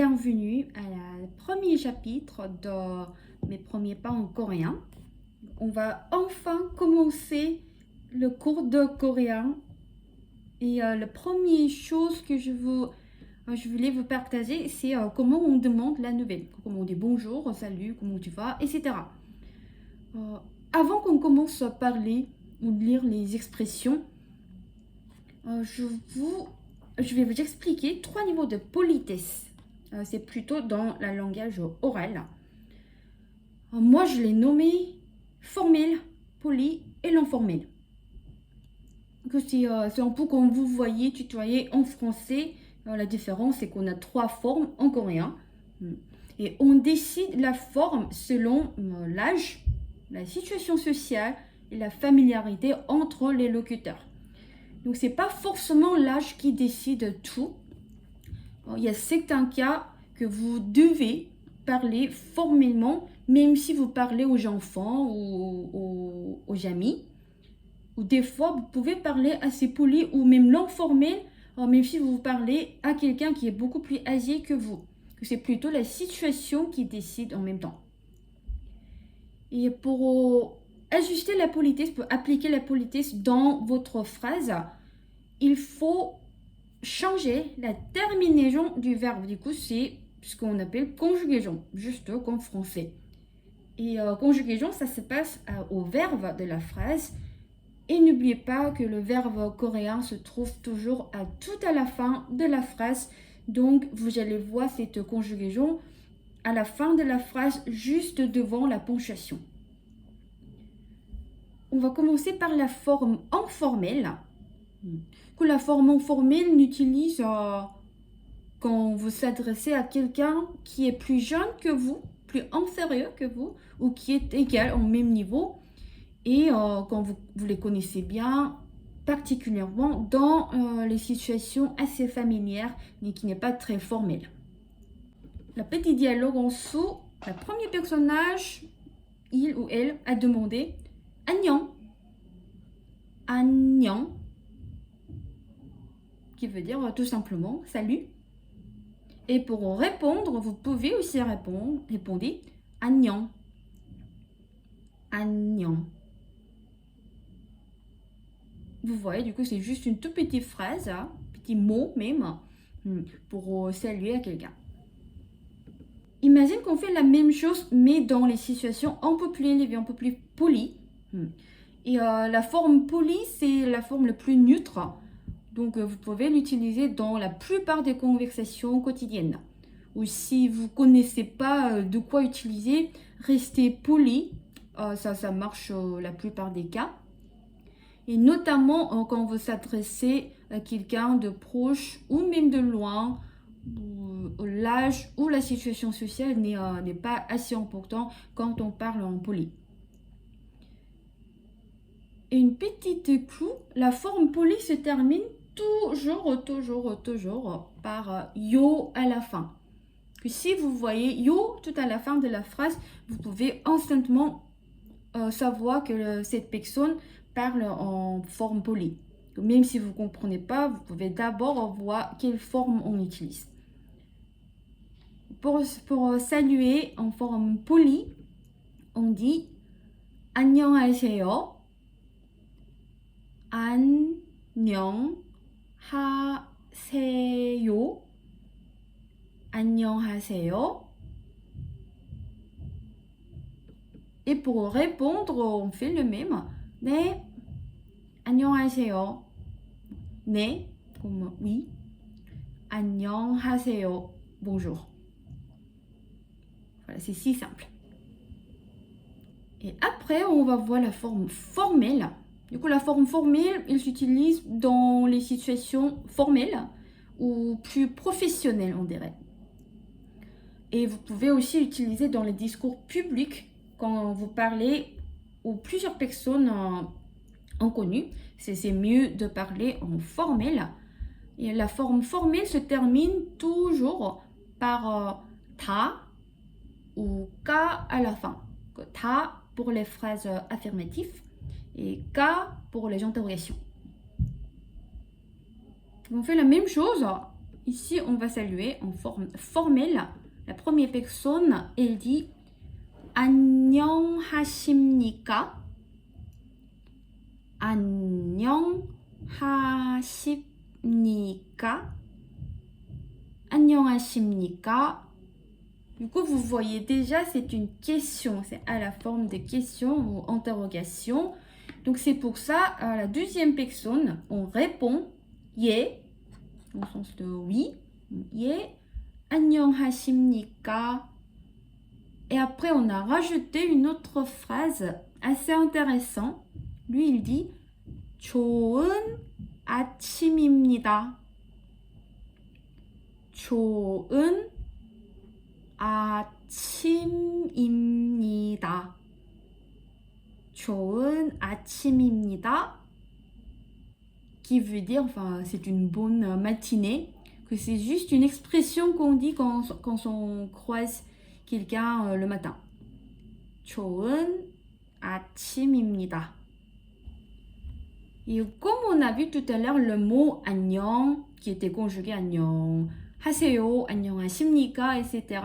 bienvenue à la premier chapitre de mes premiers pas en coréen. On va enfin commencer le cours de coréen et la première chose que je voulais vous partager, c'est comment on demande la nouvelle, comment on dit bonjour, salut, comment tu vas, etc. Avant qu'on commence à parler ou lire les expressions, je vais vous expliquer 3 niveaux de politesse. C'est plutôt dans le langage oral. Moi, je l'ai nommé formel, poli et non formel. C'est un peu comme vous voyez tutoyer en français. La différence, c'est qu'on a 3 formes en coréen. Et on décide la forme selon l'âge, la situation sociale et la familiarité entre les locuteurs. Donc, ce n'est pas forcément l'âge qui décide tout. Il y a certains cas que vous devez parler formellement, même si vous parlez aux enfants ou aux amis. Ou des fois, vous pouvez parler assez poli ou même non formel, même si vous parlez à quelqu'un qui est beaucoup plus âgé que vous. C'est plutôt la situation qui décide en même temps. Et pour ajuster la politesse, pour appliquer la politesse dans votre phrase, il faut changer la terminaison du verbe. Du coup, c'est ce qu'on appelle conjugaison, juste comme français. Et conjugaison, ça se passe au verbe de la phrase. Et n'oubliez pas que le verbe coréen se trouve toujours tout à la fin de la phrase. Donc, vous allez voir cette conjugaison à la fin de la phrase, juste devant la ponctuation. On va commencer par la forme informelle. Que la forme informelle n'utilise quand vous s'adressez à quelqu'un qui est plus jeune que vous, plus inférieur que vous, ou qui est égal au même niveau. Et quand vous les connaissez bien, particulièrement dans les situations assez familières, mais qui n'est pas très formelle. Le petit dialogue en dessous, le premier personnage, il ou elle, a demandé « 안녕 ». « 안녕 » qui veut dire tout simplement « salut ». Et pour répondre, vous pouvez aussi répondre « 안녕 ». « 안녕 ». Vous voyez, du coup, c'est juste une toute petite phrase, petit mot même, pour saluer à quelqu'un. Imagine qu'on fait la même chose, mais dans les situations un peu plus élevées, un peu plus polies. Et la forme polie, c'est la forme la plus neutre. Donc, vous pouvez l'utiliser dans la plupart des conversations quotidiennes. Ou si vous ne connaissez pas de quoi utiliser, restez poli. Ça marche la plupart des cas. Et notamment quand vous s'adressez à quelqu'un de proche ou même de loin, l'âge ou la situation sociale n'est pas assez important quand on parle en poli. Et une petite clou, la forme poli se termine toujours par yo à la fin. Que si vous voyez yo tout à la fin de la phrase, vous pouvez instantanément savoir que cette personne parle en forme polie. Même si vous ne comprenez pas, vous pouvez d'abord voir quelle forme on utilise. Pour saluer en forme polie, on dit 안녕하세요. 안녕하세요. 안녕하세요. Et pour répondre, on fait le même. 네, 안녕하세요. 네, comme oui. 안녕하세요, bonjour. Voilà, c'est si simple. Et après, on va voir la forme formelle. Du coup, la forme formelle, elle s'utilise dans les situations formelles ou plus professionnelles, on dirait. Et vous pouvez aussi l'utiliser dans les discours publics quand vous parlez aux plusieurs personnes inconnues. C'est mieux de parler en formel. Et la forme formelle se termine toujours par ta ou ka à la fin. Ta pour les phrases affirmatives et ka pour les interrogations. On fait la même chose Ici, on va saluer en forme formelle. La première personne, elle dit 안녕하십니까? 안녕하십니까? 안녕하십니까? Du coup, vous voyez déjà, c'est une question. C'est à la forme de question ou interrogation. Donc, c'est pour ça, à la deuxième personne, on répond 예, au sens de oui. 예, 안녕하십니까? Et après, on a rajouté une autre phrase assez intéressante. Lui, il dit 좋은 아침입니다. 좋은 아침입니다. 좋은 아침입니다. Qui veut dire, enfin, c'est une bonne matinée. Que c'est juste une expression qu'on dit quand on croise quelqu'un le matin. 좋은 아침입니다. Et comme on a vu tout à l'heure le mot 안녕, qui était conjugué 안녕, 하세요, 안녕하십니까, etc.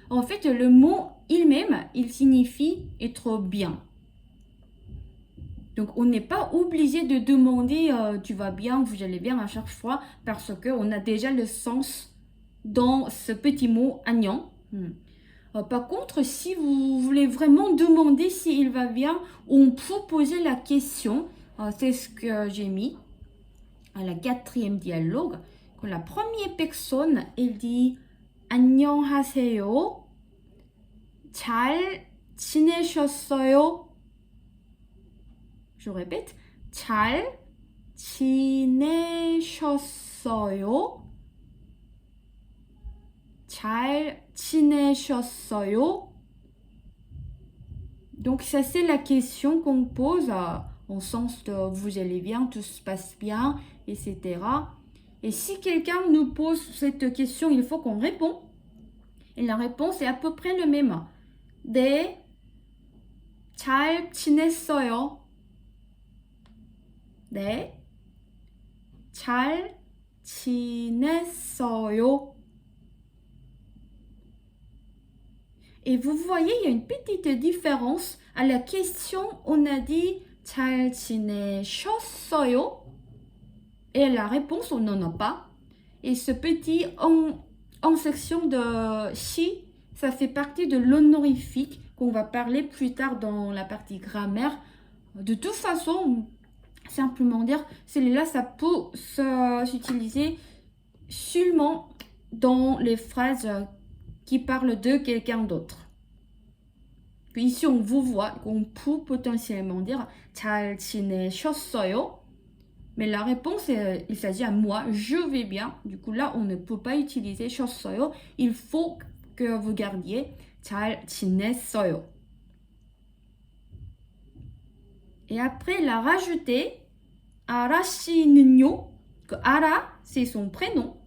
En fait, le mot il-même, il signifie être bien. Donc, on n'est pas obligé de demander tu vas bien, vous allez bien à chaque fois, parce qu'on a déjà le sens dans ce petit mot 안녕. Par contre, si vous voulez vraiment demander s'il va bien, on peut poser la question. C'est ce que j'ai mis à la 4e dialogue. Quand la première personne, elle dit 안녕하세요. 잘 지내셨어요? Je répète. 잘 지내셨어요? 잘 지내셨어요? Donc ça c'est la question qu'on pose en sens de vous allez bien, tout se passe bien, etc. Et si quelqu'un nous pose cette question, il faut qu'on réponde. Et la réponse est à peu près le même. 네, 잘 지냈어요. 네, 잘 지냈어요. Et vous voyez, il y a une petite différence. À la question, on a dit 잘 지내셨어요? Et à la réponse, on n'en a pas. Et ce petit en section de si, ça fait partie de l'honorifique qu'on va parler plus tard dans la partie grammaire. De toute façon, simplement dire, celui-là, ça peut s'utiliser seulement dans les phrases qui parlent de quelqu'un d'autre. Puis ici, on vous voit qu'on peut potentiellement dire 잘 지내셨어요? Mais la réponse, il s'agit à moi, je vais bien. Du coup, là, on ne peut pas utiliser 셨어요. Il faut que vous gardiez 잘 지냈어요. Et après, il a rajouté 아라씨는요. Que Ara, c'est son prénom.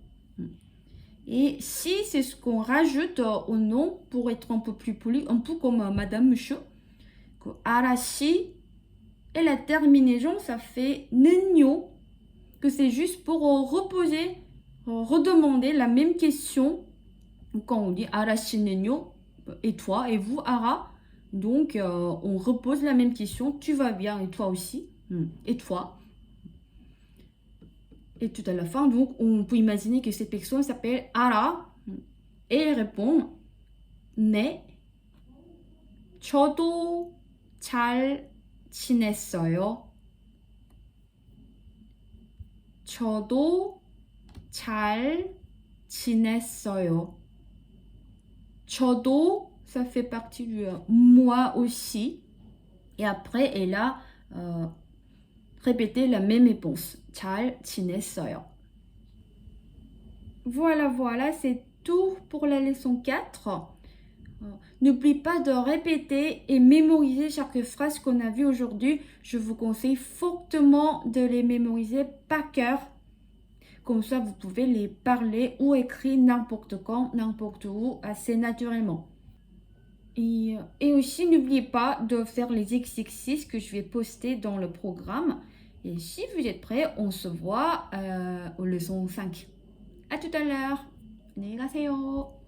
Et si, c'est ce qu'on rajoute au nom pour être un peu plus poli, un peu comme Madame, Monsieur. Que 아라씨, et la terminaison, ça fait 는요. Que c'est juste pour reposer, redemander la même question. Quand on dit 아라씨는요, et toi, et vous, Ara. Donc, on repose la même question. Tu vas bien, et toi aussi. Et toi. Et tout à la fin, donc, on peut imaginer que cette personne s'appelle Ara. Et elle répond 네, 저도 잘 지냈어요. 저도 잘 지냈어요. 저도, ça fait partie du moi aussi. Et après, elle a répété la même réponse. 잘 지냈어요. Voilà, c'est tout pour la leçon 4. N'oublie pas de répéter et mémoriser chaque phrase qu'on a vue aujourd'hui. Je vous conseille fortement de les mémoriser par cœur. Comme ça, vous pouvez les parler ou écrire n'importe quand, n'importe où, assez naturellement. Et aussi, n'oubliez pas de faire les exercices que je vais poster dans le programme. Et si vous êtes prêts, on se voit aux leçons 5. À tout à l'heure. 안녕히 가세요.